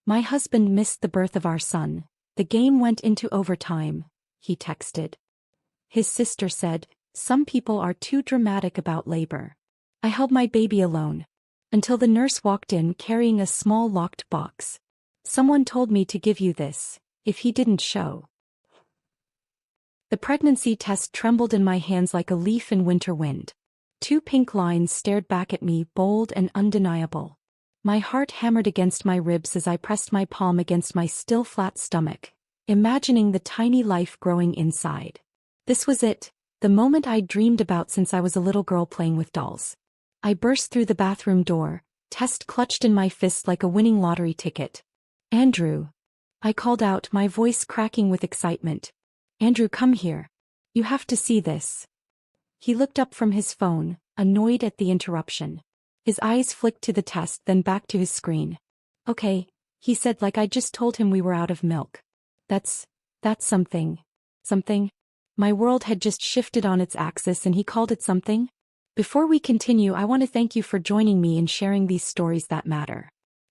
My husband missed the birth of our son. The game went into overtime, he texted. His sister said, some people are too dramatic about labor. I held my baby alone. Until the nurse walked in carrying a small locked box. Someone told me to give you this, if he didn't show. The pregnancy test trembled in my hands like a leaf in winter wind. 2 pink lines stared back at me, bold and undeniable. My heart hammered against my ribs as I pressed my palm against my still flat stomach, imagining the tiny life growing inside. This was it, the moment I'd dreamed about since I was a little girl playing with dolls. I burst through the bathroom door, test clutched in my fist like a winning lottery ticket. Andrew. I called out, my voice cracking with excitement. Andrew, come here. You have to see this. He looked up from his phone, annoyed at the interruption. His eyes flicked to the test, then back to his screen. Okay, he said like I just told him we were out of milk. That's something. Something? My world had just shifted on its axis and he called it something? Before we continue, I want to thank you for joining me in sharing these stories that matter.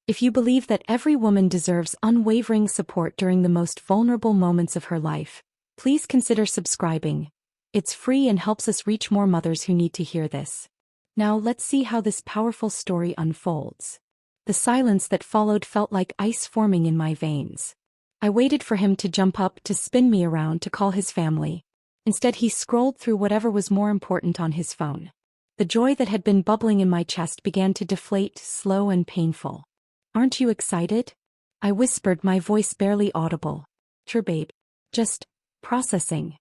If you believe that every woman deserves unwavering support during the most vulnerable moments of her life, please consider subscribing. It's free and helps us reach more mothers who need to hear this. Now let's see how this powerful story unfolds. The silence that followed felt like ice forming in my veins. I waited for him to jump up, to spin me around, to call his family. Instead, he scrolled through whatever was more important on his phone. The joy that had been bubbling in my chest began to deflate, slow and painful. Aren't you excited? I whispered, my voice barely audible. Sure, babe. Just processing.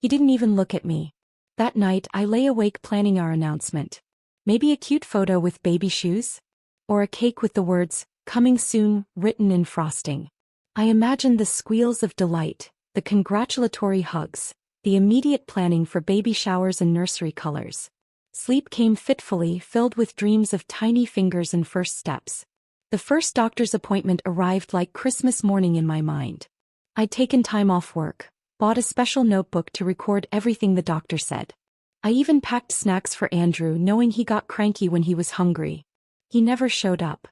He didn't even look at me. That night, I lay awake planning our announcement. Maybe a cute photo with baby shoes? Or a cake with the words, coming soon, written in frosting. I imagined the squeals of delight, the congratulatory hugs, the immediate planning for baby showers and nursery colors. Sleep came fitfully, filled with dreams of tiny fingers and first steps. The first doctor's appointment arrived like Christmas morning in my mind. I'd taken time off work, bought a special notebook to record everything the doctor said. I even packed snacks for Andrew, knowing he got cranky when he was hungry. He never showed up.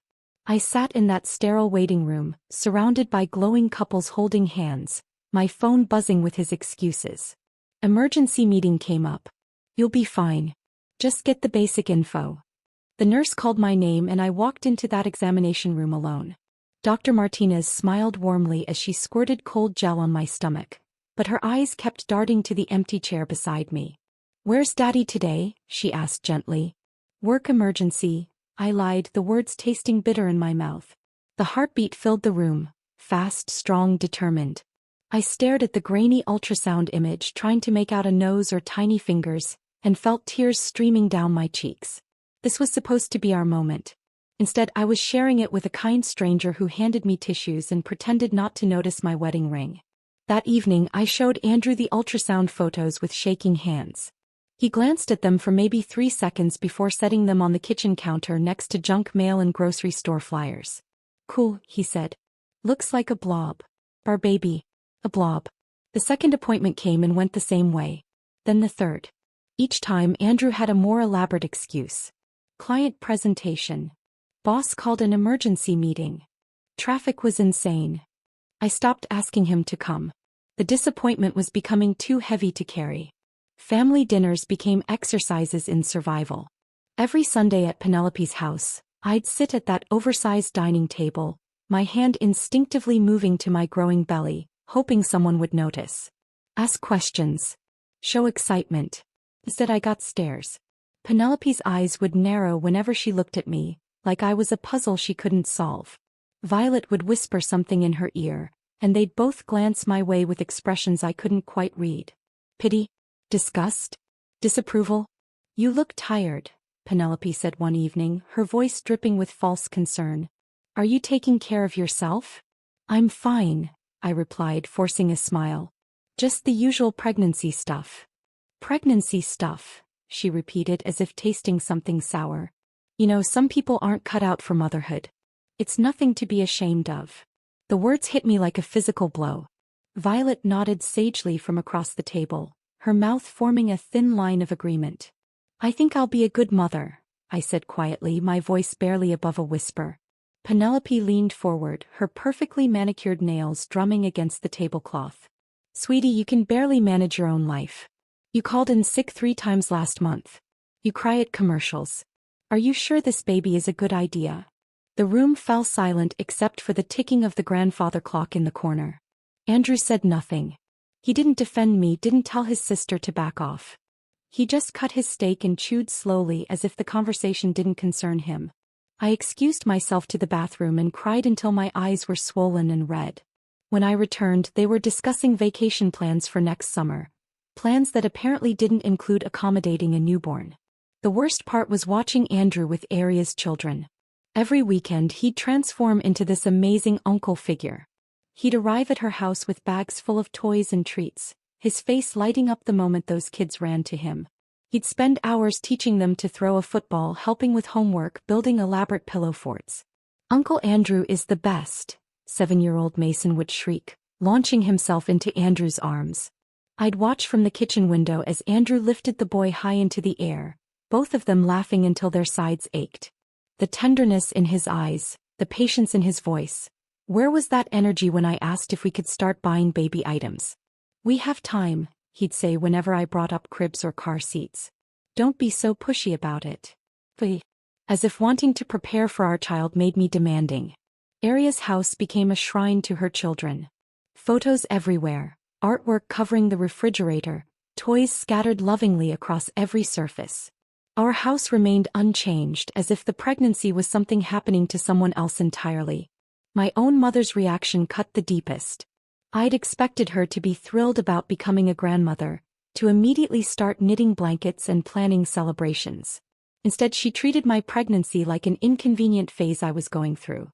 I sat in that sterile waiting room, surrounded by glowing couples holding hands, my phone buzzing with his excuses. Emergency meeting came up. You'll be fine. Just get the basic info. The nurse called my name and I walked into that examination room alone. Dr. Martinez smiled warmly as she squirted cold gel on my stomach, but her eyes kept darting to the empty chair beside me. Where's Daddy today? She asked gently. Work emergency, I lied, the words tasting bitter in my mouth. The heartbeat filled the room, fast, strong, determined. I stared at the grainy ultrasound image, trying to make out a nose or tiny fingers, and felt tears streaming down my cheeks. This was supposed to be our moment. Instead, I was sharing it with a kind stranger who handed me tissues and pretended not to notice my wedding ring. That evening, I showed Andrew the ultrasound photos with shaking hands. He glanced at them for maybe 3 seconds before setting them on the kitchen counter next to junk mail and grocery store flyers. Cool, he said. Looks like a blob. Our baby. A blob. The second appointment came and went the same way. Then the third. Each time, Andrew had a more elaborate excuse. Client presentation. Boss called an emergency meeting. Traffic was insane. I stopped asking him to come. The disappointment was becoming too heavy to carry. Family dinners became exercises in survival. Every Sunday at Penelope's house, I'd sit at that oversized dining table, my hand instinctively moving to my growing belly, hoping someone would notice. Ask questions. Show excitement. Instead, I got stares. Penelope's eyes would narrow whenever she looked at me, like I was a puzzle she couldn't solve. Violet would whisper something in her ear, and they'd both glance my way with expressions I couldn't quite read. Pity? Disgust? Disapproval? You look tired, Penelope said one evening, her voice dripping with false concern. Are you taking care of yourself? I'm fine, I replied, forcing a smile. Just the usual pregnancy stuff. Pregnancy stuff, she repeated as if tasting something sour. You know, some people aren't cut out for motherhood. It's nothing to be ashamed of. The words hit me like a physical blow. Violet nodded sagely from across the table, her mouth forming a thin line of agreement. I think I'll be a good mother, I said quietly, my voice barely above a whisper. Penelope leaned forward, her perfectly manicured nails drumming against the tablecloth. Sweetie, you can barely manage your own life. You called in sick 3 times last month. You cry at commercials. Are you sure this baby is a good idea? The room fell silent except for the ticking of the grandfather clock in the corner. Andrew said nothing. He didn't defend me, didn't tell his sister to back off. He just cut his steak and chewed slowly as if the conversation didn't concern him. I excused myself to the bathroom and cried until my eyes were swollen and red. When I returned, they were discussing vacation plans for next summer. Plans that apparently didn't include accommodating a newborn. The worst part was watching Andrew with Aria's children. Every weekend he'd transform into this amazing uncle figure. He'd arrive at her house with bags full of toys and treats, his face lighting up the moment those kids ran to him. He'd spend hours teaching them to throw a football, helping with homework, building elaborate pillow forts. Uncle Andrew is the best, 7-year-old Mason would shriek, launching himself into Andrew's arms. I'd watch from the kitchen window as Andrew lifted the boy high into the air, both of them laughing until their sides ached. The tenderness in his eyes, the patience in his voice. Where was that energy when I asked if we could start buying baby items? We have time, he'd say whenever I brought up cribs or car seats. Don't be so pushy about it. As if wanting to prepare for our child made me demanding. Aria's house became a shrine to her children. Photos everywhere, artwork covering the refrigerator, toys scattered lovingly across every surface. Our house remained unchanged, as if the pregnancy was something happening to someone else entirely. My own mother's reaction cut the deepest. I'd expected her to be thrilled about becoming a grandmother, to immediately start knitting blankets and planning celebrations. Instead, she treated my pregnancy like an inconvenient phase I was going through.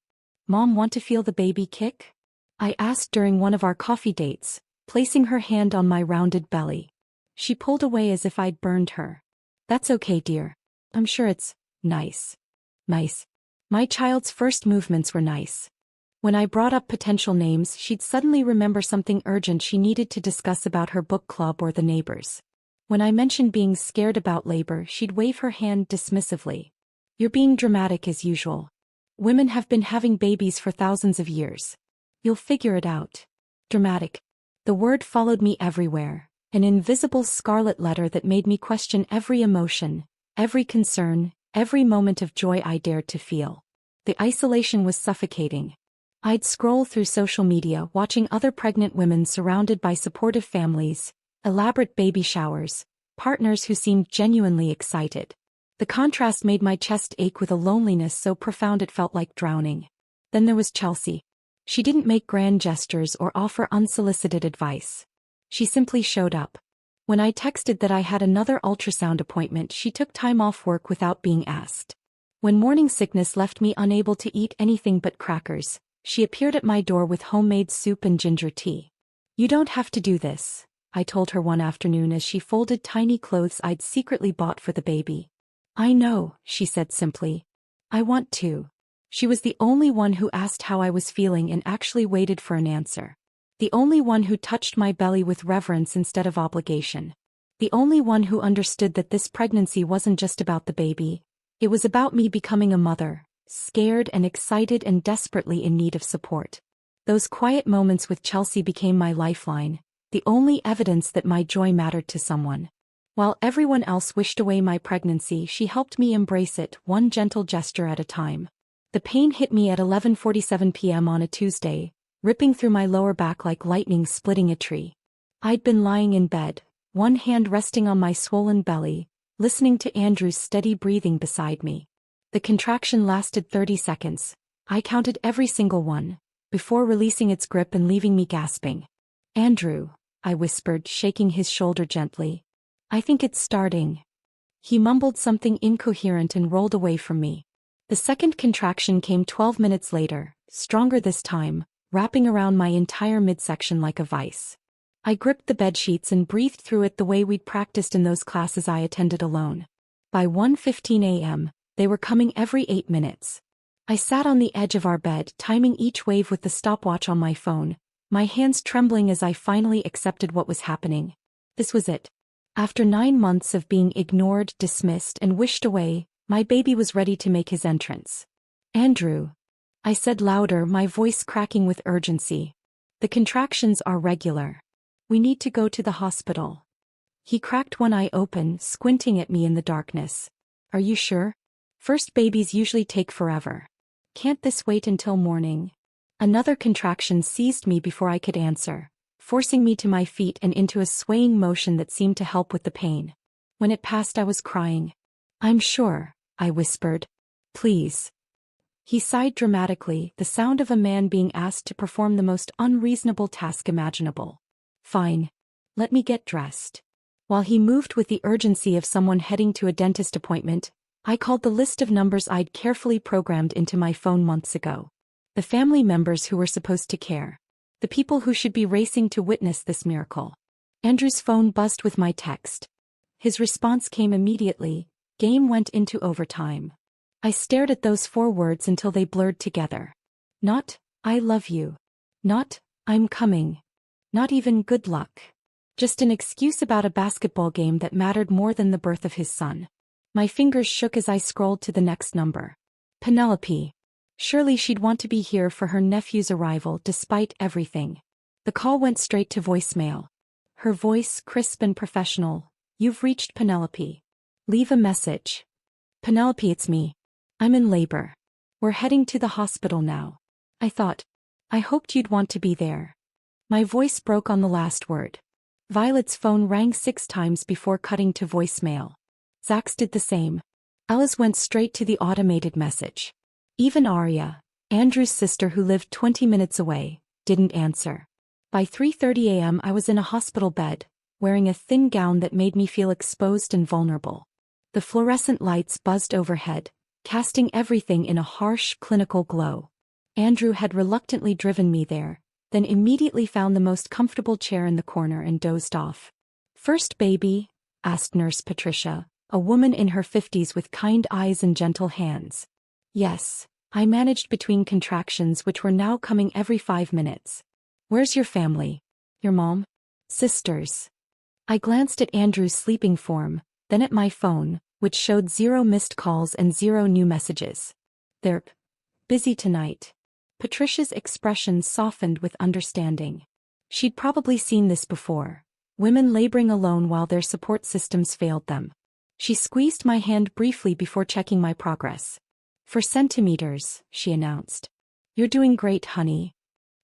Mom, want to feel the baby kick? I asked during one of our coffee dates, placing her hand on my rounded belly. She pulled away as if I'd burned her. That's okay, dear. I'm sure it's nice. Nice. My child's first movements were nice. When I brought up potential names, she'd suddenly remember something urgent she needed to discuss about her book club or the neighbors. When I mentioned being scared about labor, she'd wave her hand dismissively. You're being dramatic as usual. Women have been having babies for thousands of years. You'll figure it out. Dramatic. The word followed me everywhere, an invisible scarlet letter that made me question every emotion, every concern, every moment of joy I dared to feel. The isolation was suffocating. I'd scroll through social media watching other pregnant women surrounded by supportive families, elaborate baby showers, partners who seemed genuinely excited. The contrast made my chest ache with a loneliness so profound it felt like drowning. Then there was Chelsea. She didn't make grand gestures or offer unsolicited advice. She simply showed up. When I texted that I had another ultrasound appointment, she took time off work without being asked. When morning sickness left me unable to eat anything but crackers, she appeared at my door with homemade soup and ginger tea. You don't have to do this, I told her one afternoon as she folded tiny clothes I'd secretly bought for the baby. I know, she said simply. I want to. She was the only one who asked how I was feeling and actually waited for an answer. The only one who touched my belly with reverence instead of obligation. The only one who understood that this pregnancy wasn't just about the baby. It was about me becoming a mother, scared and excited and desperately in need of support. Those quiet moments with Chelsea became my lifeline, the only evidence that my joy mattered to someone. While everyone else wished away my pregnancy, she helped me embrace it, one gentle gesture at a time. The pain hit me at 11:47 p.m. on a Tuesday, ripping through my lower back like lightning splitting a tree. I'd been lying in bed, one hand resting on my swollen belly, listening to Andrew's steady breathing beside me. The contraction lasted 30 seconds. I counted every single one, before releasing its grip and leaving me gasping. Andrew, I whispered, shaking his shoulder gently. I think it's starting. He mumbled something incoherent and rolled away from me. The second contraction came 12 minutes later, stronger this time, wrapping around my entire midsection like a vice. I gripped the bedsheets and breathed through it the way we'd practiced in those classes I attended alone. By 1:15 a.m., they were coming every 8 minutes. I sat on the edge of our bed, timing each wave with the stopwatch on my phone, my hands trembling as I finally accepted what was happening. This was it. After 9 months of being ignored, dismissed, and wished away, my baby was ready to make his entrance. Andrew. I said louder, my voice cracking with urgency. The contractions are regular. We need to go to the hospital. He cracked one eye open, squinting at me in the darkness. Are you sure? First babies usually take forever. Can't this wait until morning? Another contraction seized me before I could answer, forcing me to my feet and into a swaying motion that seemed to help with the pain. When it passed, I was crying. I'm sure, I whispered. Please. He sighed dramatically, the sound of a man being asked to perform the most unreasonable task imaginable. Fine. Let me get dressed. While he moved with the urgency of someone heading to a dentist appointment, I called the list of numbers I'd carefully programmed into my phone months ago. The family members who were supposed to care. The people who should be racing to witness this miracle. Andrew's phone buzzed with my text. His response came immediately. Game went into overtime. I stared at those 4 words until they blurred together. Not, I love you. Not, I'm coming. Not even good luck. Just an excuse about a basketball game that mattered more than the birth of his son. My fingers shook as I scrolled to the next number. Penelope. Surely she'd want to be here for her nephew's arrival despite everything. The call went straight to voicemail. Her voice, crisp and professional. You've reached Penelope. Leave a message. Penelope, it's me. I'm in labor. We're heading to the hospital now. I thought. I hoped you'd want to be there. My voice broke on the last word. Violet's phone rang 6 times before cutting to voicemail. Zach's did the same. Ella's went straight to the automated message. Even Arya, Andrew's sister who lived 20 minutes away, didn't answer. By 3:30 a.m. I was in a hospital bed, wearing a thin gown that made me feel exposed and vulnerable. The fluorescent lights buzzed overhead, casting everything in a harsh, clinical glow. Andrew had reluctantly driven me there, then immediately found the most comfortable chair in the corner and dozed off. First baby? Asked Nurse Patricia, a woman in her 50s with kind eyes and gentle hands. Yes, I managed between contractions which were now coming every 5 minutes. Where's your family? Your mom? Sisters. I glanced at Andrew's sleeping form, then at my phone, which showed 0 missed calls and 0 new messages. They're busy tonight. Patricia's expression softened with understanding. She'd probably seen this before. Women laboring alone while their support systems failed them. She squeezed my hand briefly before checking my progress. 4 centimeters, she announced. You're doing great, honey.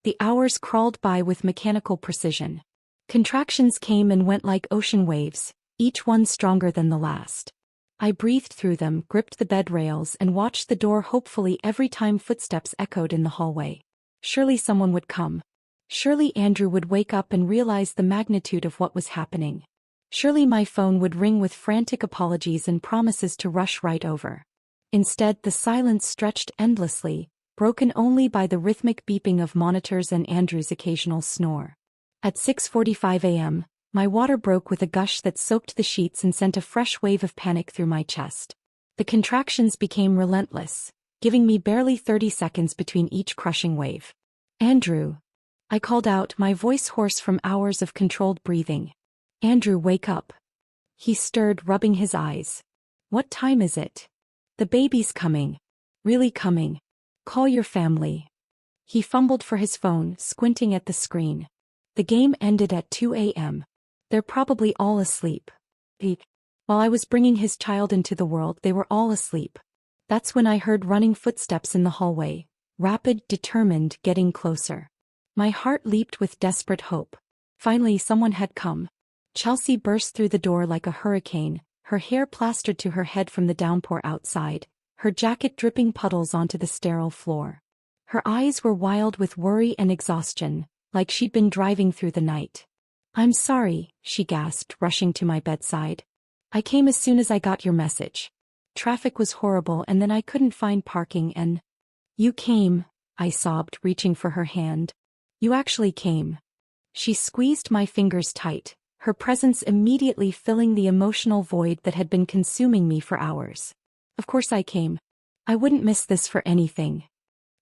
The hours crawled by with mechanical precision. Contractions came and went like ocean waves, each one stronger than the last. I breathed through them, gripped the bed rails and watched the door hopefully every time footsteps echoed in the hallway. Surely someone would come. Surely Andrew would wake up and realize the magnitude of what was happening. Surely my phone would ring with frantic apologies and promises to rush right over. Instead, the silence stretched endlessly, broken only by the rhythmic beeping of monitors and Andrew's occasional snore. At 6:45 a.m., my water broke with a gush that soaked the sheets and sent a fresh wave of panic through my chest. The contractions became relentless, giving me barely 30 seconds between each crushing wave. Andrew. I called out, my voice hoarse from hours of controlled breathing. Andrew, wake up. He stirred, rubbing his eyes. What time is it? The baby's coming. Really coming. Call your family. He fumbled for his phone, squinting at the screen. The game ended at 2 a.m. They're probably all asleep. While I was bringing his child into the world, they were all asleep. That's when I heard running footsteps in the hallway, rapid, determined, getting closer. My heart leaped with desperate hope. Finally, someone had come. Chelsea burst through the door like a hurricane, her hair plastered to her head from the downpour outside, her jacket dripping puddles onto the sterile floor. Her eyes were wild with worry and exhaustion, like she'd been driving through the night. I'm sorry, she gasped, rushing to my bedside. I came as soon as I got your message. Traffic was horrible and then I couldn't find parking and... You came, I sobbed, reaching for her hand. You actually came. She squeezed my fingers tight, her presence immediately filling the emotional void that had been consuming me for hours. Of course I came. I wouldn't miss this for anything.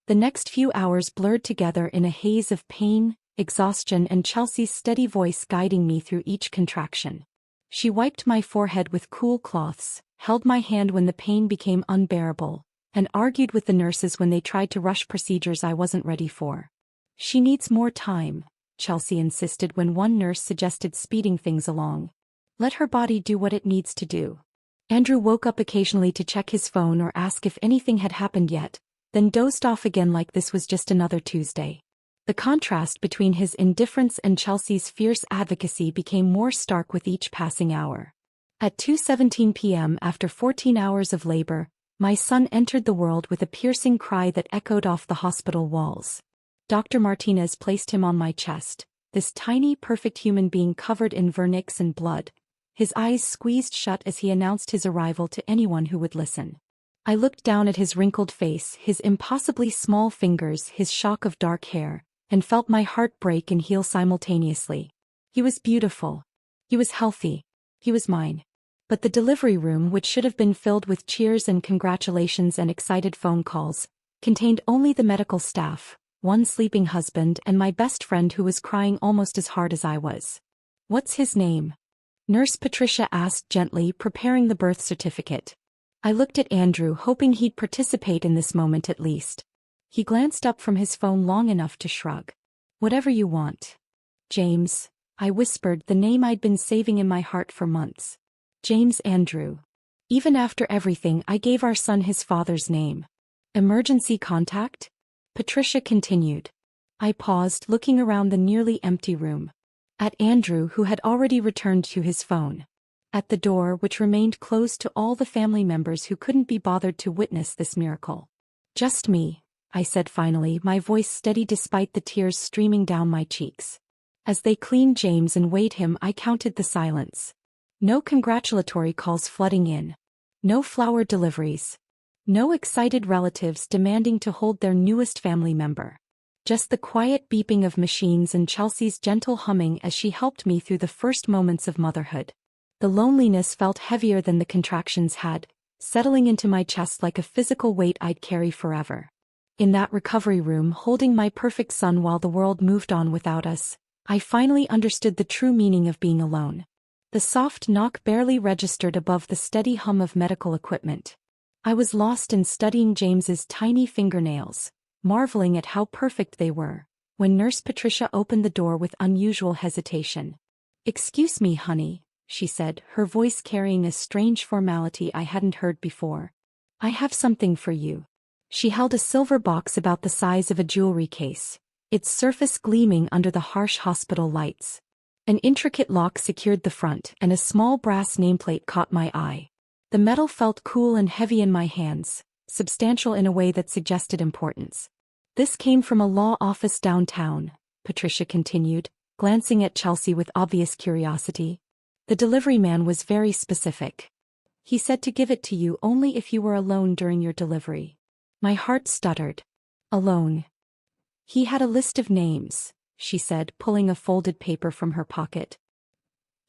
The next few hours blurred together in a haze of pain, exhaustion and Chelsea's steady voice guiding me through each contraction. She wiped my forehead with cool cloths, held my hand when the pain became unbearable, and argued with the nurses when they tried to rush procedures I wasn't ready for. She needs more time, Chelsea insisted when one nurse suggested speeding things along. Let her body do what it needs to do. Andrew woke up occasionally to check his phone or ask if anything had happened yet, then dozed off again like this was just another Tuesday. The contrast between his indifference and Chelsea's fierce advocacy became more stark with each passing hour. At 2:17 p.m. after 14 hours of labor, my son entered the world with a piercing cry that echoed off the hospital walls. Dr. Martinez placed him on my chest, this tiny perfect human being covered in vernix and blood, his eyes squeezed shut as he announced his arrival to anyone who would listen. I looked down at his wrinkled face, his impossibly small fingers, his shock of dark hair, and felt my heart break and heal simultaneously. He was beautiful. He was healthy. He was mine. But the delivery room, which should have been filled with cheers and congratulations and excited phone calls, contained only the medical staff, one sleeping husband, and my best friend who was crying almost as hard as I was. "What's his name?" Nurse Patricia asked gently, preparing the birth certificate. I looked at Andrew, hoping he'd participate in this moment at least. He glanced up from his phone long enough to shrug. "Whatever you want." "James," I whispered, the name I'd been saving in my heart for months. "James Andrew." Even after everything, I gave our son his father's name. "Emergency contact?" Patricia continued. I paused, looking around the nearly empty room. At Andrew, who had already returned to his phone. At the door, which remained closed to all the family members who couldn't be bothered to witness this miracle. "Just me," I said finally, my voice steady despite the tears streaming down my cheeks. As they cleaned James and weighed him, I counted the silence. No congratulatory calls flooding in. No flower deliveries. No excited relatives demanding to hold their newest family member. Just the quiet beeping of machines and Chelsea's gentle humming as she helped me through the first moments of motherhood. The loneliness felt heavier than the contractions had, settling into my chest like a physical weight I'd carry forever. In that recovery room, holding my perfect son while the world moved on without us, I finally understood the true meaning of being alone. The soft knock barely registered above the steady hum of medical equipment. I was lost in studying James's tiny fingernails, marveling at how perfect they were, when Nurse Patricia opened the door with unusual hesitation. "Excuse me, honey," she said, her voice carrying a strange formality I hadn't heard before. "I have something for you." She held a silver box about the size of a jewelry case, its surface gleaming under the harsh hospital lights. An intricate lock secured the front, and a small brass nameplate caught my eye. The metal felt cool and heavy in my hands, substantial in a way that suggested importance. "This came from a law office downtown," Patricia continued, glancing at Chelsea with obvious curiosity. "The delivery man was very specific. He said to give it to you only if you were alone during your delivery." My heart stuttered. "Alone?" "He had a list of names," she said, pulling a folded paper from her pocket.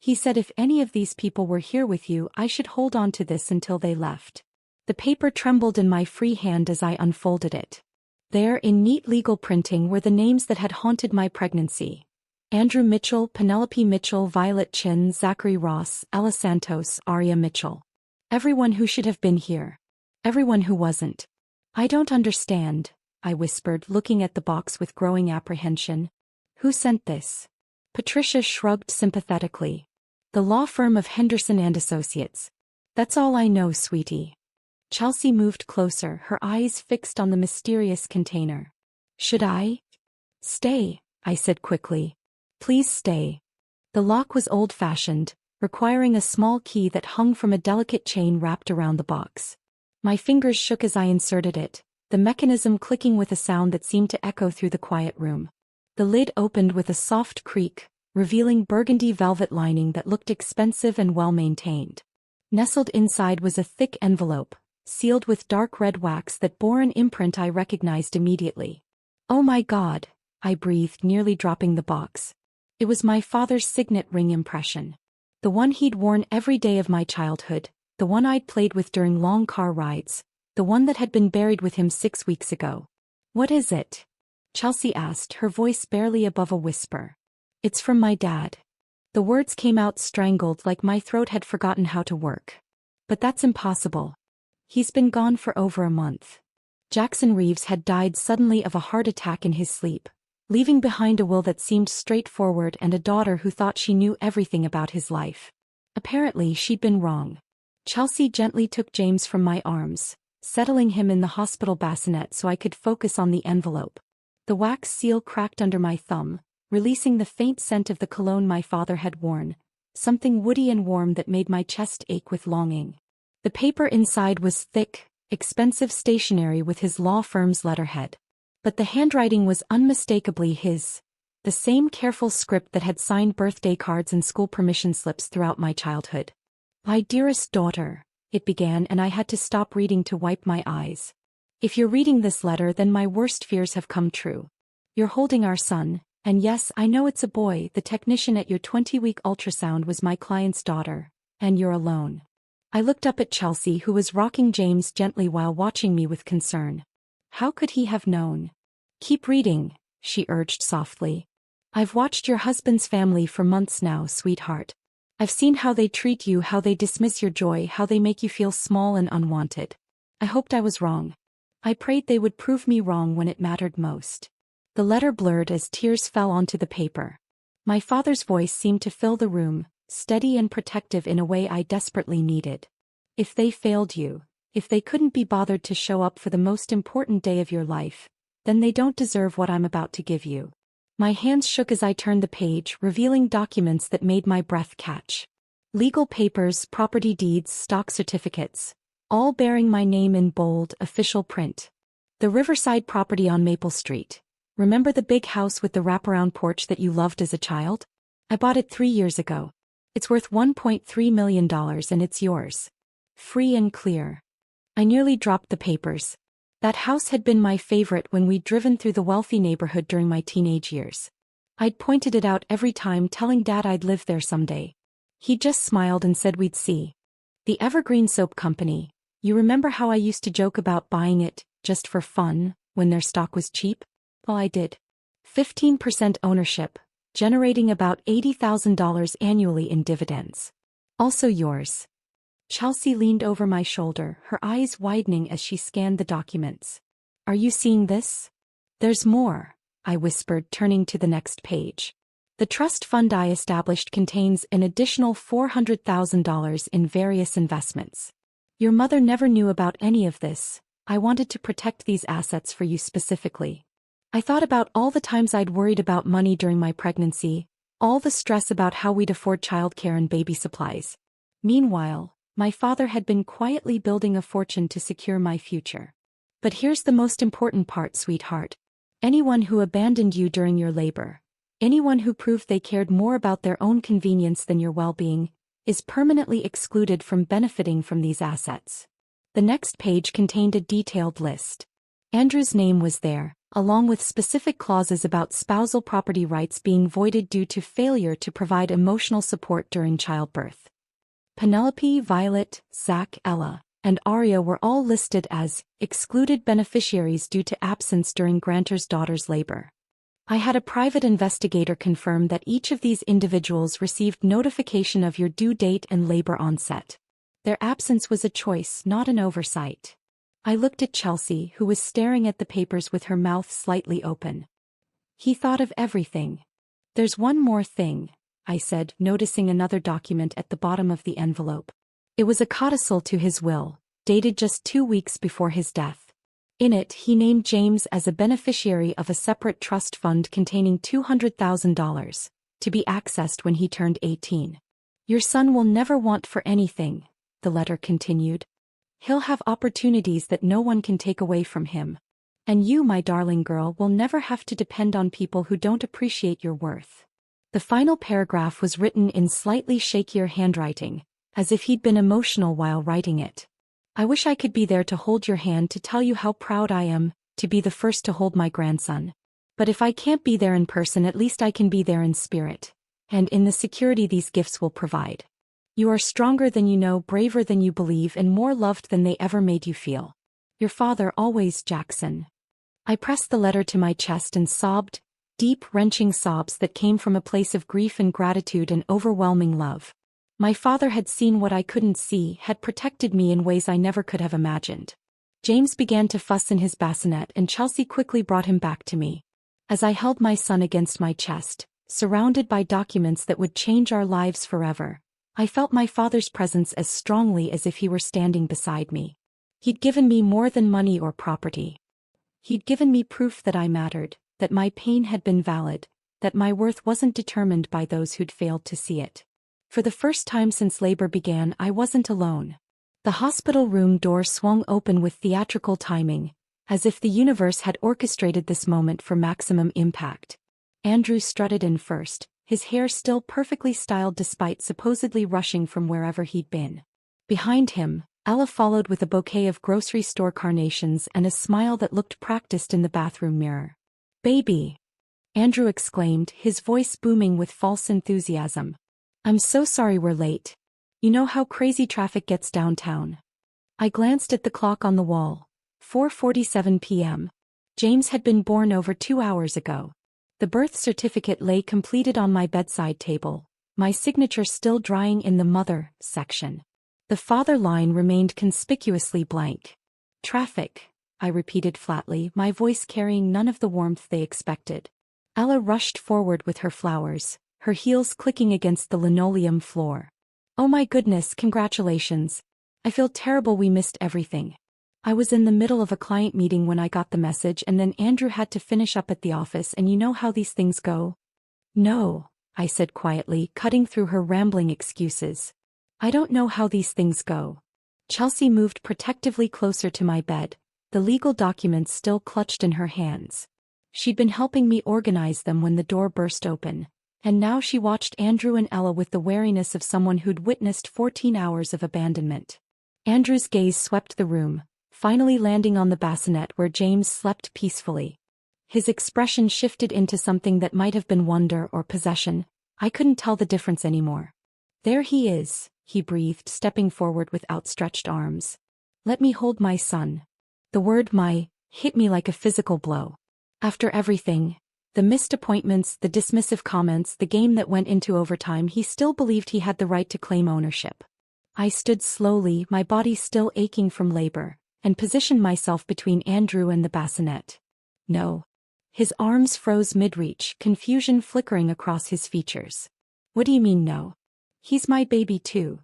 "He said if any of these people were here with you, I should hold on to this until they left." The paper trembled in my free hand as I unfolded it. There, in neat legal printing, were the names that had haunted my pregnancy. Andrew Mitchell, Penelope Mitchell, Violet Chin, Zachary Ross, Ella Santos, Aria Mitchell. Everyone who should have been here. Everyone who wasn't. "I don't understand," I whispered, looking at the box with growing apprehension. "Who sent this?" Patricia shrugged sympathetically. "The law firm of Henderson and Associates. That's all I know, sweetie." Chelsea moved closer, her eyes fixed on the mysterious container. "Should I?" "Stay," I said quickly. "Please stay." The lock was old-fashioned, requiring a small key that hung from a delicate chain wrapped around the box. My fingers shook as I inserted it, the mechanism clicking with a sound that seemed to echo through the quiet room. The lid opened with a soft creak, revealing burgundy velvet lining that looked expensive and well-maintained. Nestled inside was a thick envelope, sealed with dark red wax that bore an imprint I recognized immediately. "Oh my God," I breathed, nearly dropping the box. It was my father's signet ring impression. The one he'd worn every day of my childhood, the one I'd played with during long car rides, the one that had been buried with him 6 weeks ago. "What is it?" Chelsea asked, her voice barely above a whisper. "It's from my dad." The words came out strangled, like my throat had forgotten how to work. "But that's impossible." He's been gone for over a month. Jackson Reeves had died suddenly of a heart attack in his sleep, leaving behind a will that seemed straightforward and a daughter who thought she knew everything about his life. Apparently she'd been wrong. Chelsea gently took James from my arms, settling him in the hospital bassinet so I could focus on the envelope. The wax seal cracked under my thumb, releasing the faint scent of the cologne my father had worn, something woody and warm that made my chest ache with longing. The paper inside was thick, expensive stationery with his law firm's letterhead. But the handwriting was unmistakably his, the same careful script that had signed birthday cards and school permission slips throughout my childhood. "My dearest daughter," it began, and I had to stop reading to wipe my eyes. "If you're reading this letter, then my worst fears have come true. You're holding our son, and yes, I know it's a boy. The technician at your 20-week ultrasound was my client's daughter, and you're alone." I looked up at Chelsea, who was rocking James gently while watching me with concern. How could he have known? "Keep reading," she urged softly. "I've watched your husband's family for months now, sweetheart. I've seen how they treat you, how they dismiss your joy, how they make you feel small and unwanted. I hoped I was wrong. I prayed they would prove me wrong when it mattered most." The letter blurred as tears fell onto the paper. My father's voice seemed to fill the room, steady and protective in a way I desperately needed. "If they failed you, if they couldn't be bothered to show up for the most important day of your life, then they don't deserve what I'm about to give you." My hands shook as I turned the page, revealing documents that made my breath catch. Legal papers, property deeds, stock certificates, all bearing my name in bold, official print. The Riverside property on Maple Street. Remember the big house with the wraparound porch that you loved as a child? I bought it 3 years ago. It's worth $1.3 million and it's yours. Free and clear. I nearly dropped the papers. That house had been my favorite when we'd driven through the wealthy neighborhood during my teenage years. I'd pointed it out every time, telling Dad I'd live there someday. He just smiled and said we'd see. The Evergreen Soap Company. You remember how I used to joke about buying it, just for fun, when their stock was cheap? Well, I did. 15% ownership, generating about $80,000 annually in dividends. Also yours. Chelsea leaned over my shoulder, her eyes widening as she scanned the documents. "Are you seeing this?" "There's more," I whispered, turning to the next page. "The trust fund I established contains an additional $400,000 in various investments. Your mother never knew about any of this. I wanted to protect these assets for you specifically. I thought about all the times I'd worried about money during my pregnancy, all the stress about how we'd afford childcare and baby supplies. Meanwhile, my father had been quietly building a fortune to secure my future. But here's the most important part, sweetheart. Anyone who abandoned you during your labor, anyone who proved they cared more about their own convenience than your well-being, is permanently excluded from benefiting from these assets." The next page contained a detailed list. Andrew's name was there, along with specific clauses about spousal property rights being voided due to failure to provide emotional support during childbirth. Penelope, Violet, Zach, Ella, and Aria were all listed as excluded beneficiaries due to absence during grantor's daughter's labor. I had a private investigator confirm that each of these individuals received notification of your due date and labor onset. Their absence was a choice, not an oversight. I looked at Chelsea, who was staring at the papers with her mouth slightly open. "He thought of everything. There's one more thing," I said, noticing another document at the bottom of the envelope. It was a codicil to his will, dated just 2 weeks before his death. In it, he named James as a beneficiary of a separate trust fund containing $200,000, to be accessed when he turned 18. "Your son will never want for anything," the letter continued. "He'll have opportunities that no one can take away from him. And you, my darling girl, will never have to depend on people who don't appreciate your worth." The final paragraph was written in slightly shakier handwriting, as if he'd been emotional while writing it. "I wish I could be there to hold your hand to tell you how proud I am to be the first to hold my grandson. But if I can't be there in person, at least I can be there in spirit, and in the security these gifts will provide. You are stronger than you know, braver than you believe, and more loved than they ever made you feel. Your father always, Jackson." I pressed the letter to my chest and sobbed, deep, wrenching sobs that came from a place of grief and gratitude and overwhelming love. My father had seen what I couldn't see, had protected me in ways I never could have imagined. James began to fuss in his bassinet and Chelsea quickly brought him back to me. As I held my son against my chest, surrounded by documents that would change our lives forever, I felt my father's presence as strongly as if he were standing beside me. He'd given me more than money or property. He'd given me proof that I mattered, that my pain had been valid, that my worth wasn't determined by those who'd failed to see it. For the first time since labor began, I wasn't alone. The hospital room door swung open with theatrical timing, as if the universe had orchestrated this moment for maximum impact. Andrew strutted in first, his hair still perfectly styled despite supposedly rushing from wherever he'd been. Behind him, Ella followed with a bouquet of grocery store carnations and a smile that looked practiced in the bathroom mirror. "Baby!" Andrew exclaimed, his voice booming with false enthusiasm. "I'm so sorry we're late. You know how crazy traffic gets downtown." I glanced at the clock on the wall. 4:47 p.m. James had been born over 2 hours ago. The birth certificate lay completed on my bedside table, my signature still drying in the mother section. The father line remained conspicuously blank. "Traffic," I repeated flatly, my voice carrying none of the warmth they expected. Ella rushed forward with her flowers, her heels clicking against the linoleum floor. "Oh my goodness, congratulations. I feel terrible we missed everything. I was in the middle of a client meeting when I got the message and then Andrew had to finish up at the office and you know how these things go." "No," I said quietly, cutting through her rambling excuses. "I don't know how these things go." Chelsea moved protectively closer to my bed, the legal documents still clutched in her hands. She'd been helping me organize them when the door burst open, and now she watched Andrew and Ella with the wariness of someone who'd witnessed 14 hours of abandonment. Andrew's gaze swept the room, finally landing on the bassinet where James slept peacefully. His expression shifted into something that might have been wonder or possession. I couldn't tell the difference anymore. "There he is," he breathed, stepping forward with outstretched arms. "Let me hold my son." The word "my" hit me like a physical blow. After everything, the missed appointments, the dismissive comments, the game that went into overtime, he still believed he had the right to claim ownership. I stood slowly, my body still aching from labor, and positioned myself between Andrew and the bassinet. "No." His arms froze mid-reach, confusion flickering across his features. "What do you mean no? He's my baby too."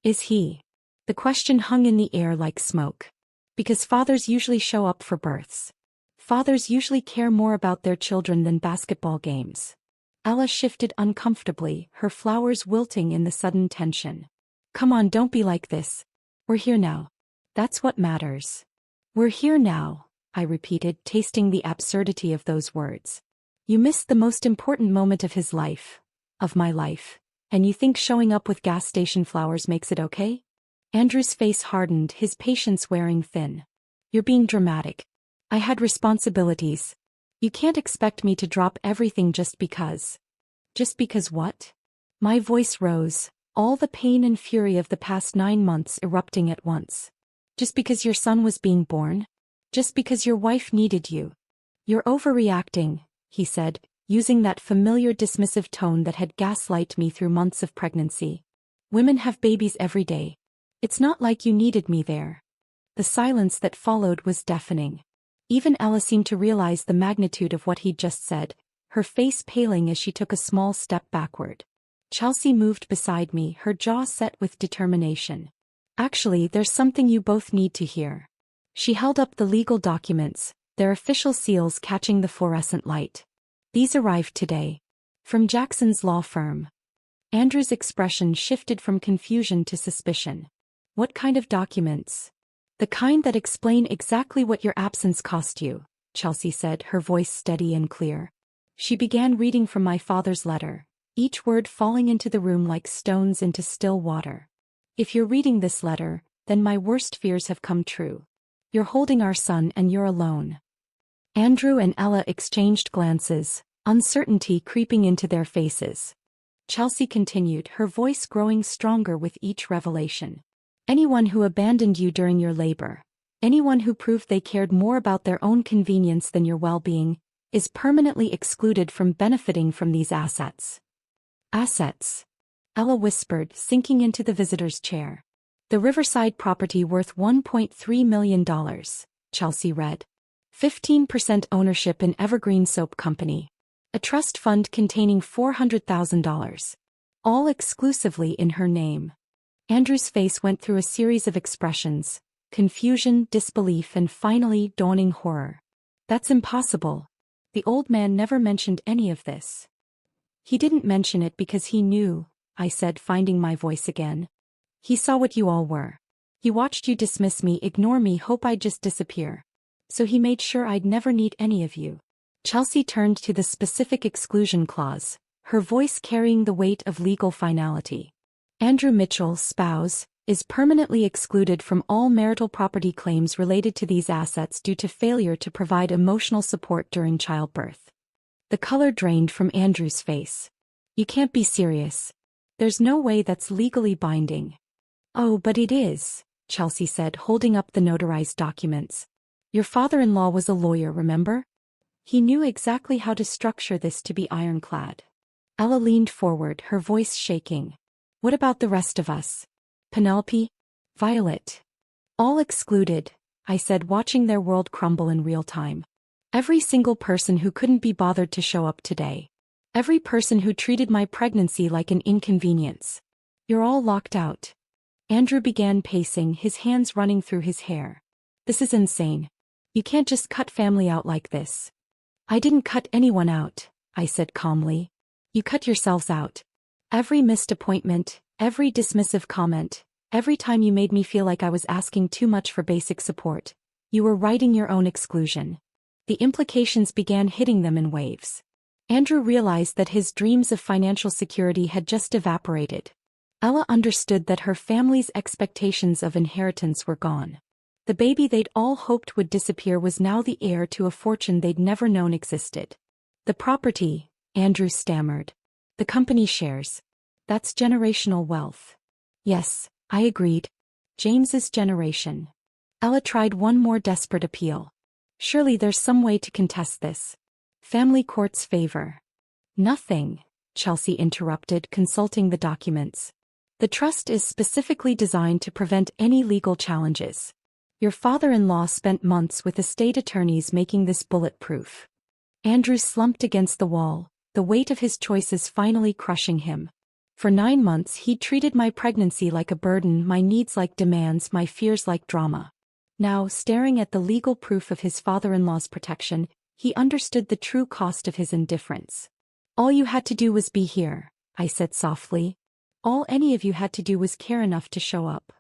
"Is he?" The question hung in the air like smoke. Because fathers usually show up for births. Fathers usually care more about their children than basketball games. Ella shifted uncomfortably, her flowers wilting in the sudden tension. "Come on, don't be like this. We're here now. That's what matters." "We're here now," I repeated, tasting the absurdity of those words. "You missed the most important moment of his life. Of my life. And you think showing up with gas station flowers makes it okay?" Andrew's face hardened, his patience wearing thin. "You're being dramatic. I had responsibilities. You can't expect me to drop everything just because." "Just because what?" My voice rose, all the pain and fury of the past 9 months erupting at once. "Just because your son was being born? Just because your wife needed you?" "You're overreacting," he said, using that familiar dismissive tone that had gaslighted me through months of pregnancy. "Women have babies every day. It's not like you needed me there." The silence that followed was deafening. Even Ella seemed to realize the magnitude of what he'd just said, her face paling as she took a small step backward. Chelsea moved beside me, her jaw set with determination. "Actually, there's something you both need to hear." She held up the legal documents, their official seals catching the fluorescent light. "These arrived today. From Jackson's law firm." Andrew's expression shifted from confusion to suspicion. "What kind of documents?" "The kind that explain exactly what your absence cost you," Chelsea said, her voice steady and clear. She began reading from my father's letter, each word falling into the room like stones into still water. "If you're reading this letter, then my worst fears have come true. You're holding our son and you're alone." Andrew and Ella exchanged glances, uncertainty creeping into their faces. Chelsea continued, her voice growing stronger with each revelation. "Anyone who abandoned you during your labor, anyone who proved they cared more about their own convenience than your well-being, is permanently excluded from benefiting from these assets." "Assets?" Ella whispered, sinking into the visitor's chair. The Riverside property worth $1.3 million, Chelsea read. 15% ownership in Evergreen Soap Company. A trust fund containing $400,000. All exclusively in her name. Andrew's face went through a series of expressions: confusion, disbelief, and finally dawning horror. That's impossible. The old man never mentioned any of this. He didn't mention it because he knew, I said, finding my voice again. He saw what you all were. He watched you dismiss me, ignore me, hope I'd just disappear. So he made sure I'd never need any of you. Chelsea turned to the specific exclusion clause, her voice carrying the weight of legal finality. Andrew Mitchell, spouse, is permanently excluded from all marital property claims related to these assets due to failure to provide emotional support during childbirth. The color drained from Andrew's face. You can't be serious. There's no way that's legally binding. Oh, but it is, Chelsea said, holding up the notarized documents. Your father-in-law was a lawyer, remember? He knew exactly how to structure this to be ironclad. Ella leaned forward, her voice shaking. What about the rest of us? Penelope? Violet? All excluded, I said, watching their world crumble in real time. Every single person who couldn't be bothered to show up today. Every person who treated my pregnancy like an inconvenience. You're all locked out. Andrew began pacing, his hands running through his hair. This is insane. You can't just cut family out like this. I didn't cut anyone out, I said calmly. You cut yourselves out. Every missed appointment, every dismissive comment, every time you made me feel like I was asking too much for basic support, you were writing your own exclusion. The implications began hitting them in waves. Andrew realized that his dreams of financial security had just evaporated. Ella understood that her family's expectations of inheritance were gone. The baby they'd all hoped would disappear was now the heir to a fortune they'd never known existed. The property, Andrew stammered. The company shares. That's generational wealth. Yes, I agreed. James's generation. Ella tried one more desperate appeal. Surely there's some way to contest this. Family court's favor. Nothing, Chelsea interrupted, consulting the documents. The trust is specifically designed to prevent any legal challenges. Your father-in-law spent months with estate attorneys making this bulletproof. Andrew slumped against the wall, the weight of his choices finally crushing him. For 9 months he'd treated my pregnancy like a burden, my needs like demands, my fears like drama. Now, staring at the legal proof of his father-in-law's protection, he understood the true cost of his indifference. All you had to do was be here, I said softly. All any of you had to do was care enough to show up.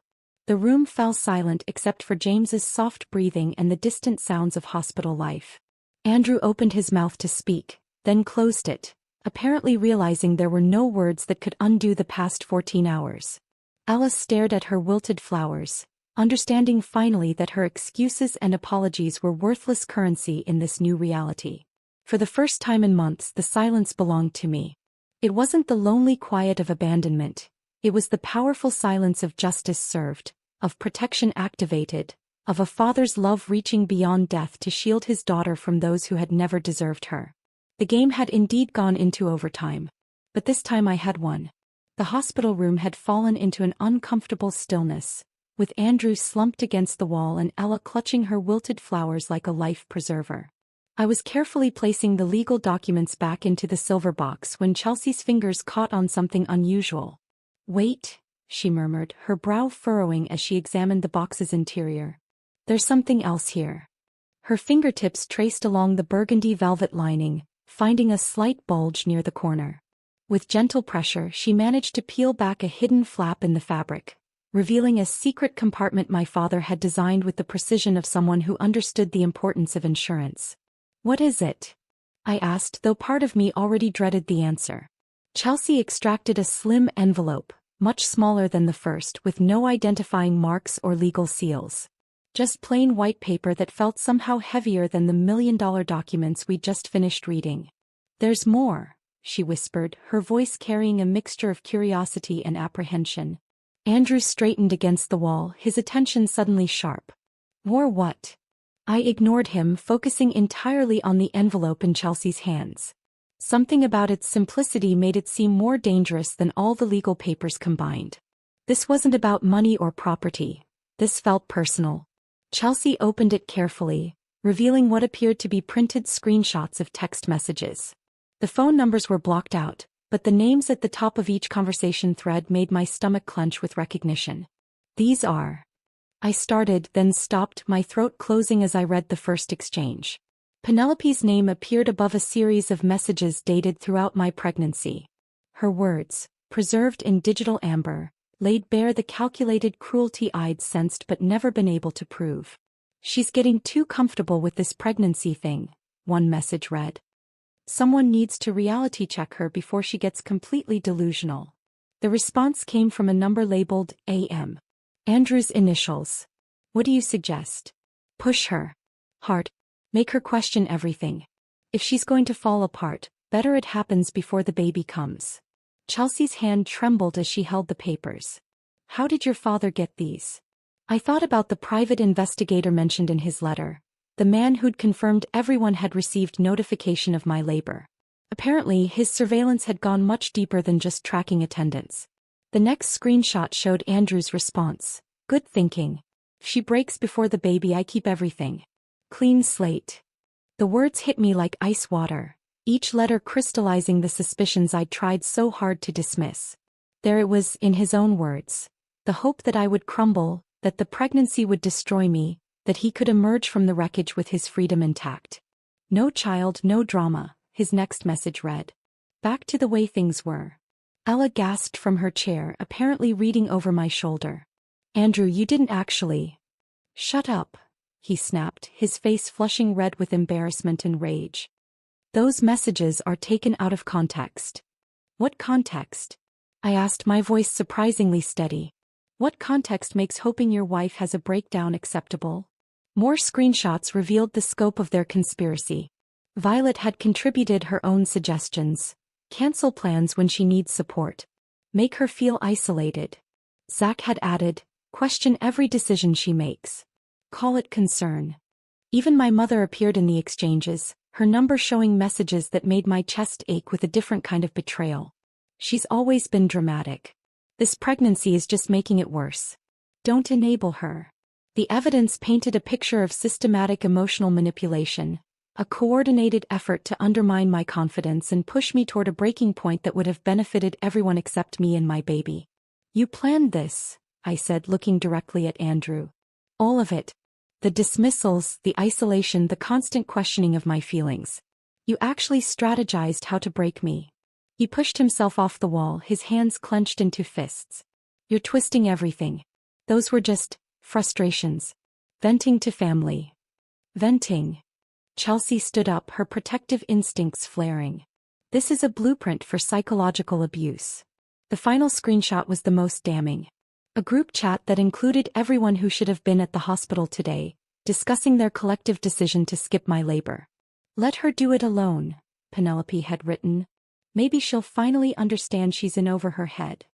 The room fell silent except for James's soft breathing and the distant sounds of hospital life. Andrew opened his mouth to speak, then closed it, apparently realizing there were no words that could undo the past 14 hours. Ella stared at her wilted flowers, understanding finally that her excuses and apologies were worthless currency in this new reality. For the first time in months, the silence belonged to me. It wasn't the lonely quiet of abandonment. It was the powerful silence of justice served, of protection activated, of a father's love reaching beyond death to shield his daughter from those who had never deserved her. The game had indeed gone into overtime. But this time I had won. The hospital room had fallen into an uncomfortable stillness, with Andrew slumped against the wall and Ella clutching her wilted flowers like a life preserver. I was carefully placing the legal documents back into the silver box when Chelsea's fingers caught on something unusual. Wait, she murmured, her brow furrowing as she examined the box's interior. There's something else here. Her fingertips traced along the burgundy velvet lining, finding a slight bulge near the corner. With gentle pressure, she managed to peel back a hidden flap in the fabric, revealing a secret compartment my father had designed with the precision of someone who understood the importance of insurance. What is it? I asked, though part of me already dreaded the answer. Chelsea extracted a slim envelope, much smaller than the first, with no identifying marks or legal seals. Just plain white paper that felt somehow heavier than the million-dollar documents we'd just finished reading. There's more, she whispered, her voice carrying a mixture of curiosity and apprehension. Andrew straightened against the wall, his attention suddenly sharp. More what? I ignored him, focusing entirely on the envelope in Chelsea's hands. Something about its simplicity made it seem more dangerous than all the legal papers combined. This wasn't about money or property. This felt personal. Chelsea opened it carefully, revealing what appeared to be printed screenshots of text messages. The phone numbers were blocked out, but the names at the top of each conversation thread made my stomach clench with recognition. These are. I started, then stopped, my throat closing as I read the first exchange. Penelope's name appeared above a series of messages dated throughout my pregnancy. Her words, preserved in digital amber, laid bare the calculated cruelty I'd sensed but never been able to prove. She's getting too comfortable with this pregnancy thing, one message read. Someone needs to reality check her before she gets completely delusional. The response came from a number labeled AM. Andrew's initials. What do you suggest? Push her. Hard. Make her question everything. If she's going to fall apart, better it happens before the baby comes. Chelsea's hand trembled as she held the papers. How did your father get these? I thought about the private investigator mentioned in his letter, the man who'd confirmed everyone had received notification of my labor. Apparently, his surveillance had gone much deeper than just tracking attendance. The next screenshot showed Andrew's response. Good thinking. If she breaks before the baby, I keep everything. Clean slate. The words hit me like ice water, each letter crystallizing the suspicions I'd tried so hard to dismiss. There it was, in his own words. The hope that I would crumble, that the pregnancy would destroy me, that he could emerge from the wreckage with his freedom intact. No child, no drama, his next message read. Back to the way things were. Ella gasped from her chair, apparently reading over my shoulder. Andrew, you didn't actually. Shut up, he snapped, his face flushing red with embarrassment and rage. Those messages are taken out of context. What context? I asked, my voice surprisingly steady. What context makes hoping your wife has a breakdown acceptable? More screenshots revealed the scope of their conspiracy. Violet had contributed her own suggestions. Cancel plans when she needs support. Make her feel isolated. Zach had added, question every decision she makes. Call it concern. Even my mother appeared in the exchanges, her number showing messages that made my chest ache with a different kind of betrayal. She's always been dramatic. This pregnancy is just making it worse. Don't enable her. The evidence painted a picture of systematic emotional manipulation, a coordinated effort to undermine my confidence and push me toward a breaking point that would have benefited everyone except me and my baby. You planned this, I said, looking directly at Andrew. All of it. The dismissals, the isolation, the constant questioning of my feelings. You actually strategized how to break me. He pushed himself off the wall, his hands clenched into fists. You're twisting everything. Those were just frustrations. Venting to family. Venting. Chelsea stood up, her protective instincts flaring. This is a blueprint for psychological abuse. The final screenshot was the most damning. A group chat that included everyone who should have been at the hospital today, discussing their collective decision to skip my labor. Let her do it alone, Penelope had written. Maybe she'll finally understand she's in over her head.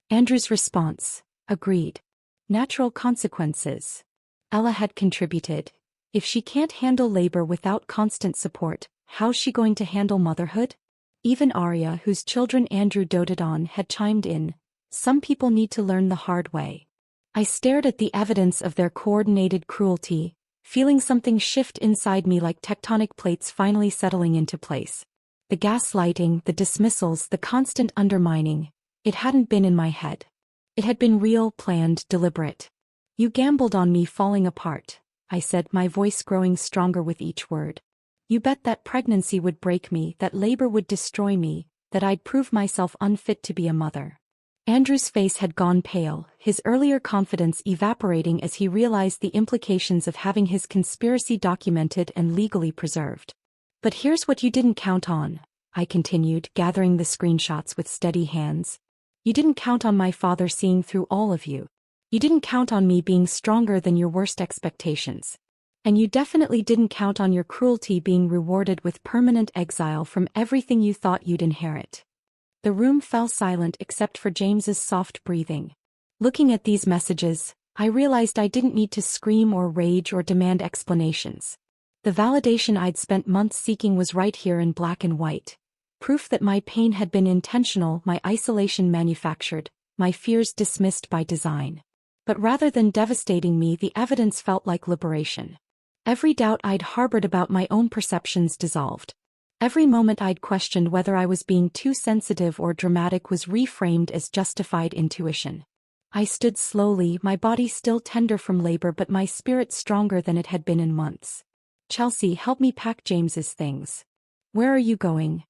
Andrew's response, agreed. Natural consequences. Ella had contributed. If she can't handle labor without constant support, how's she going to handle motherhood? Even Arya, whose children Andrew doted on, had chimed in. Some people need to learn the hard way. I stared at the evidence of their coordinated cruelty, feeling something shift inside me like tectonic plates finally settling into place. The gaslighting, the dismissals, the constant undermining. It hadn't been in my head. It had been real, planned, deliberate. You gambled on me falling apart, I said, my voice growing stronger with each word. You bet that pregnancy would break me, that labor would destroy me, that I'd prove myself unfit to be a mother. Andrew's face had gone pale, his earlier confidence evaporating as he realized the implications of having his conspiracy documented and legally preserved. But here's what you didn't count on, I continued, gathering the screenshots with steady hands. You didn't count on my father seeing through all of you. You didn't count on me being stronger than your worst expectations. And you definitely didn't count on your cruelty being rewarded with permanent exile from everything you thought you'd inherit. The room fell silent except for James's soft breathing. Looking at these messages, I realized I didn't need to scream or rage or demand explanations. The validation I'd spent months seeking was right here in black and white. Proof that my pain had been intentional, my isolation manufactured, my fears dismissed by design. But rather than devastating me, the evidence felt like liberation. Every doubt I'd harbored about my own perceptions dissolved. Every moment I'd questioned whether I was being too sensitive or dramatic was reframed as justified intuition. I stood slowly, my body still tender from labor but my spirit stronger than it had been in months. "Chelsea, help me pack James's things." "Where are you going?"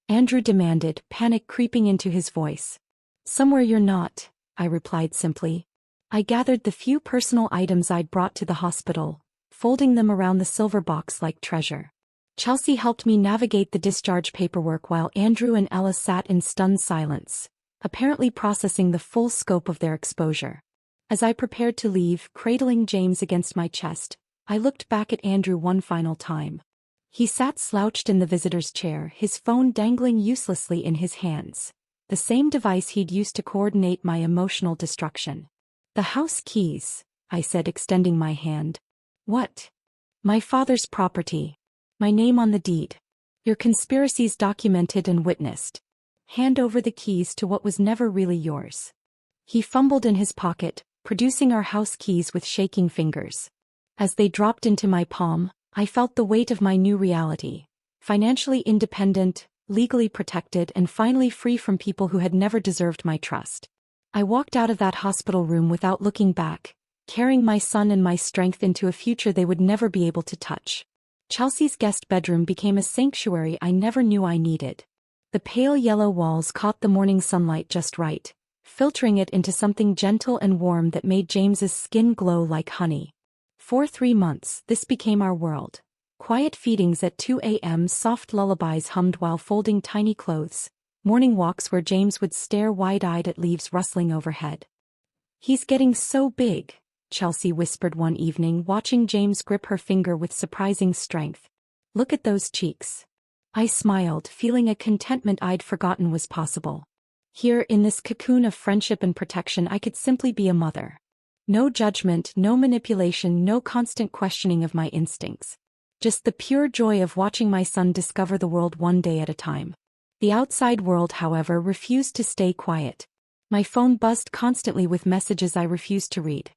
Andrew demanded, panic creeping into his voice. "Somewhere you're not," I replied simply. I gathered the few personal items I'd brought to the hospital, folding them around the silver box like treasure. Chelsea helped me navigate the discharge paperwork while Andrew and Ella sat in stunned silence, apparently processing the full scope of their exposure. As I prepared to leave, cradling James against my chest, I looked back at Andrew one final time. He sat slouched in the visitor's chair, his phone dangling uselessly in his hands, the same device he'd used to coordinate my emotional destruction. "The house keys," I said, extending my hand. "What?" "My father's property. My name on the deed. Your conspiracies documented and witnessed. Hand over the keys to what was never really yours." He fumbled in his pocket, producing our house keys with shaking fingers. As they dropped into my palm, I felt the weight of my new reality. Financially independent, legally protected, and finally free from people who had never deserved my trust. I walked out of that hospital room without looking back, carrying my son and my strength into a future they would never be able to touch. Chelsea's guest bedroom became a sanctuary I never knew I needed. The pale yellow walls caught the morning sunlight just right, filtering it into something gentle and warm that made James's skin glow like honey. For 3 months, this became our world. Quiet feedings at 2 a.m., soft lullabies hummed while folding tiny clothes, morning walks where James would stare wide-eyed at leaves rustling overhead. "He's getting so big," Chelsea whispered one evening, watching James grip her finger with surprising strength. "Look at those cheeks." I smiled, feeling a contentment I'd forgotten was possible. Here, in this cocoon of friendship and protection, I could simply be a mother. No judgment, no manipulation, no constant questioning of my instincts. Just the pure joy of watching my son discover the world one day at a time. The outside world, however, refused to stay quiet. My phone buzzed constantly with messages I refused to read.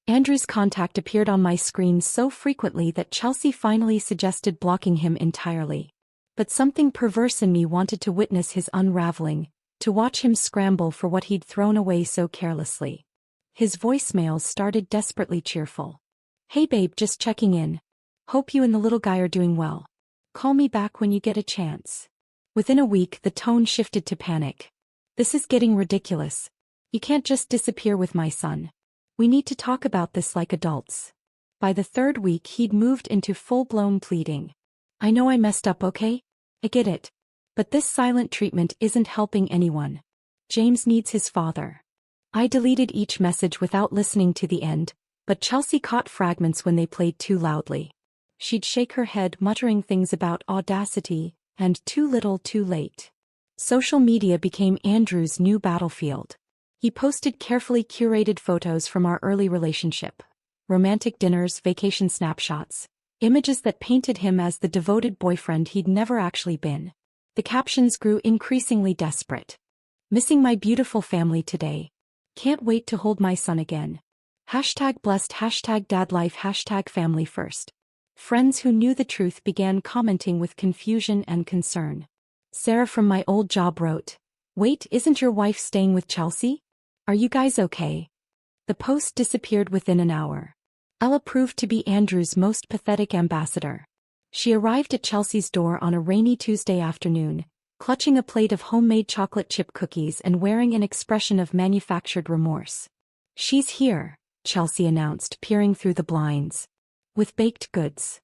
Andrew's contact appeared on my screen so frequently that Chelsea finally suggested blocking him entirely. But something perverse in me wanted to witness his unraveling, to watch him scramble for what he'd thrown away so carelessly. His voicemails started desperately cheerful. "Hey babe, just checking in. Hope you and the little guy are doing well. Call me back when you get a chance." Within a week, the tone shifted to panic. "This is getting ridiculous. You can't just disappear with my son. We need to talk about this like adults." By the 3rd week, he'd moved into full-blown pleading. "I know I messed up, okay? I get it. But this silent treatment isn't helping anyone. James needs his father." I deleted each message without listening to the end, but Chelsea caught fragments when they played too loudly. She'd shake her head, muttering things about audacity and too little too late. Social media became Andrew's new battlefield. He posted carefully curated photos from our early relationship. Romantic dinners, vacation snapshots. Images that painted him as the devoted boyfriend he'd never actually been. The captions grew increasingly desperate. "Missing my beautiful family today. Can't wait to hold my son again. #blessed, #dadlife, #family first." Friends who knew the truth began commenting with confusion and concern. Sarah from my old job wrote, "Wait, isn't your wife staying with Chelsea? Are you guys okay?" The post disappeared within an hour. Ella proved to be Andrew's most pathetic ambassador. She arrived at Chelsea's door on a rainy Tuesday afternoon, clutching a plate of homemade chocolate chip cookies and wearing an expression of manufactured remorse. "She's here," Chelsea announced, peering through the blinds. "With baked goods."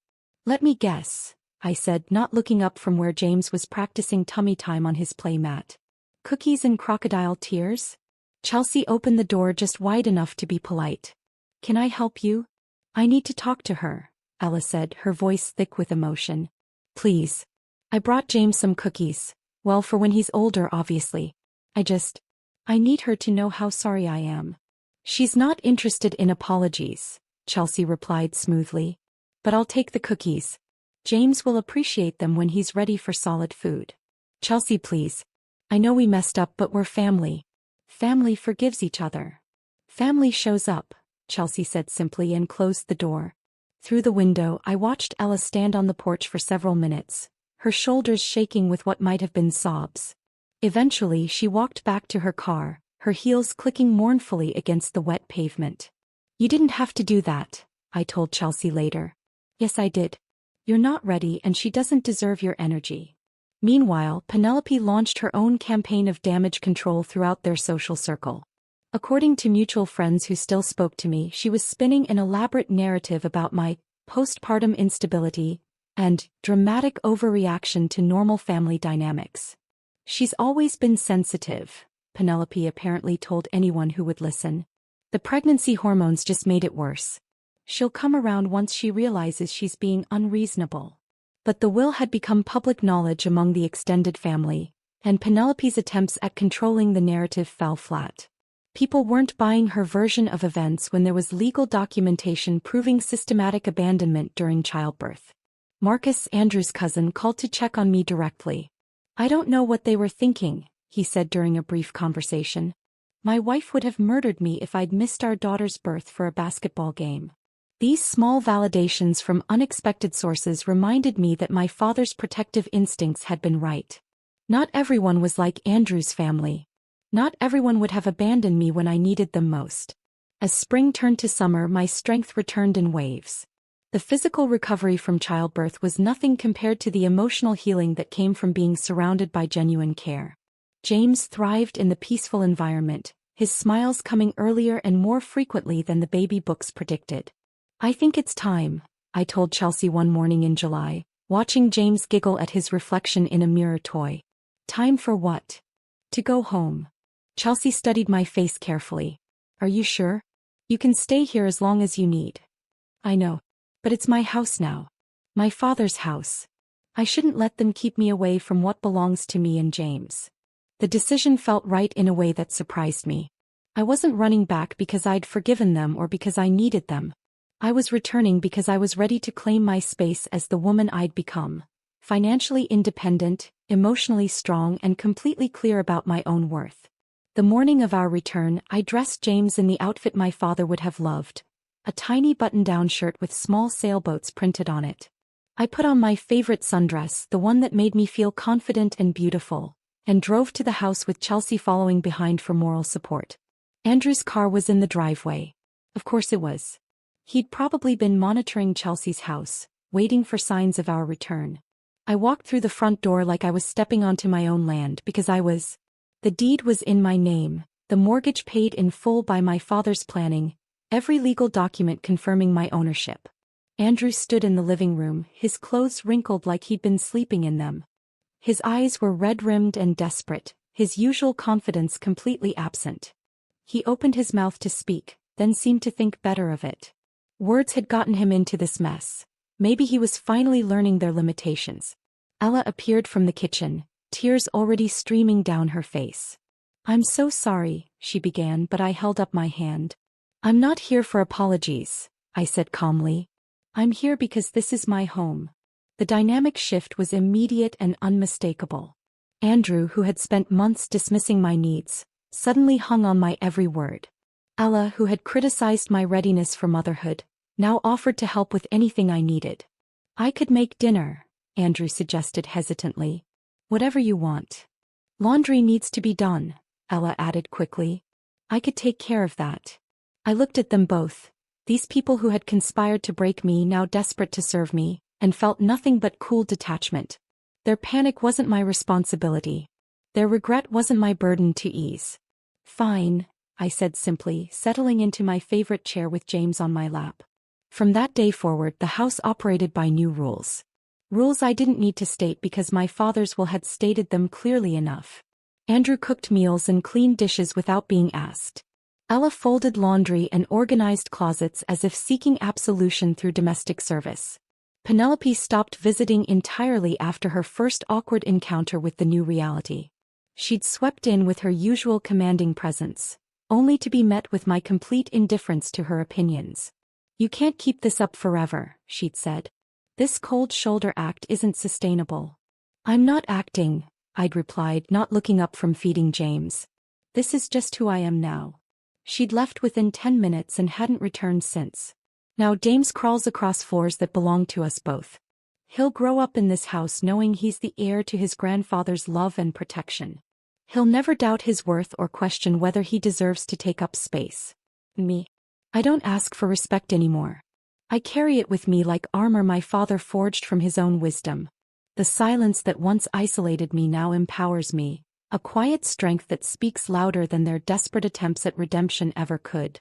"Let me guess," I said, not looking up from where James was practicing tummy time on his play mat. "Cookies and crocodile tears?" Chelsea opened the door just wide enough to be polite. "Can I help you?" "I need to talk to her," Ella said, her voice thick with emotion. "Please. I brought James some cookies. Well, for when he's older, obviously. I need her to know how sorry I am." "She's not interested in apologies," Chelsea replied smoothly. "But I'll take the cookies. James will appreciate them when he's ready for solid food." Chelsea, please. I know we messed up, but we're family. Family forgives each other. Family shows up, Chelsea said simply and closed the door. Through the window, I watched Ella stand on the porch for several minutes, her shoulders shaking with what might have been sobs. Eventually, she walked back to her car, her heels clicking mournfully against the wet pavement. You didn't have to do that, I told Chelsea later. Yes, I did. You're not ready and she doesn't deserve your energy. Meanwhile, Penelope launched her own campaign of damage control throughout their social circle. According to mutual friends who still spoke to me, she was spinning an elaborate narrative about my postpartum instability and dramatic overreaction to normal family dynamics. She's always been sensitive, Penelope apparently told anyone who would listen. The pregnancy hormones just made it worse. She'll come around once she realizes she's being unreasonable. But the will had become public knowledge among the extended family, and Penelope's attempts at controlling the narrative fell flat. People weren't buying her version of events when there was legal documentation proving systematic abandonment during childbirth. Marcus, Andrew's cousin, called to check on me directly. I don't know what they were thinking, he said during a brief conversation. My wife would have murdered me if I'd missed our daughter's birth for a basketball game. These small validations from unexpected sources reminded me that my father's protective instincts had been right. Not everyone was like Andrew's family. Not everyone would have abandoned me when I needed them most. As spring turned to summer, my strength returned in waves. The physical recovery from childbirth was nothing compared to the emotional healing that came from being surrounded by genuine care. James thrived in the peaceful environment, his smiles coming earlier and more frequently than the baby books predicted. I think it's time, I told Chelsea one morning in July, watching James giggle at his reflection in a mirror toy. Time for what? To go home. Chelsea studied my face carefully. Are you sure? You can stay here as long as you need. I know. But it's my house now. My father's house. I shouldn't let them keep me away from what belongs to me and James. The decision felt right in a way that surprised me. I wasn't running back because I'd forgiven them or because I needed them. I was returning because I was ready to claim my space as the woman I'd become. Financially independent, emotionally strong, and completely clear about my own worth. The morning of our return, I dressed James in the outfit my father would have loved. A tiny button-down shirt with small sailboats printed on it. I put on my favorite sundress, the one that made me feel confident and beautiful, and drove to the house with Chelsea following behind for moral support. Andrew's car was in the driveway. Of course it was. He'd probably been monitoring Chelsea's house, waiting for signs of our return. I walked through the front door like I was stepping onto my own land because the deed was in my name, the mortgage paid in full by my father's planning, every legal document confirming my ownership. Andrew stood in the living room, his clothes wrinkled like he'd been sleeping in them. His eyes were red-rimmed and desperate, his usual confidence completely absent. He opened his mouth to speak, then seemed to think better of it. Words had gotten him into this mess. Maybe he was finally learning their limitations. Ella appeared from the kitchen, tears already streaming down her face. I'm so sorry, she began, but I held up my hand. I'm not here for apologies, I said calmly. I'm here because this is my home. The dynamic shift was immediate and unmistakable. Andrew, who had spent months dismissing my needs, suddenly hung on my every word. Ella, who had criticized my readiness for motherhood, now offered to help with anything I needed. I could make dinner, Andrew suggested hesitantly. Whatever you want. Laundry needs to be done, Ella added quickly. I could take care of that. I looked at them both, these people who had conspired to break me, now desperate to serve me, and felt nothing but cool detachment. Their panic wasn't my responsibility. Their regret wasn't my burden to ease. Fine, I said simply, settling into my favorite chair with James on my lap. From that day forward, the house operated by new rules. Rules I didn't need to state because my father's will had stated them clearly enough. Andrew cooked meals and cleaned dishes without being asked. Ella folded laundry and organized closets as if seeking absolution through domestic service. Penelope stopped visiting entirely after her first awkward encounter with the new reality. She'd swept in with her usual commanding presence, only to be met with my complete indifference to her opinions. You can't keep this up forever, she'd said. This cold shoulder act isn't sustainable. I'm not acting, I'd replied, not looking up from feeding James. This is just who I am now. She'd left within 10 minutes and hadn't returned since. Now James crawls across floors that belong to us both. He'll grow up in this house knowing he's the heir to his grandfather's love and protection. He'll never doubt his worth or question whether he deserves to take up space. Me. I don't ask for respect anymore. I carry it with me like armor my father forged from his own wisdom. The silence that once isolated me now empowers me, a quiet strength that speaks louder than their desperate attempts at redemption ever could.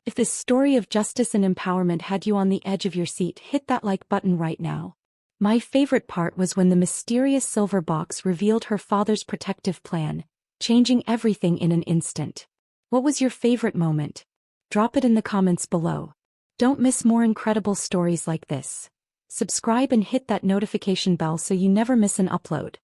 If this story of justice and empowerment had you on the edge of your seat, hit that like button right now. My favorite part was when the mysterious silver box revealed her father's protective plan, changing everything in an instant. What was your favorite moment? Drop it in the comments below. Don't miss more incredible stories like this. Subscribe and hit that notification bell so you never miss an upload.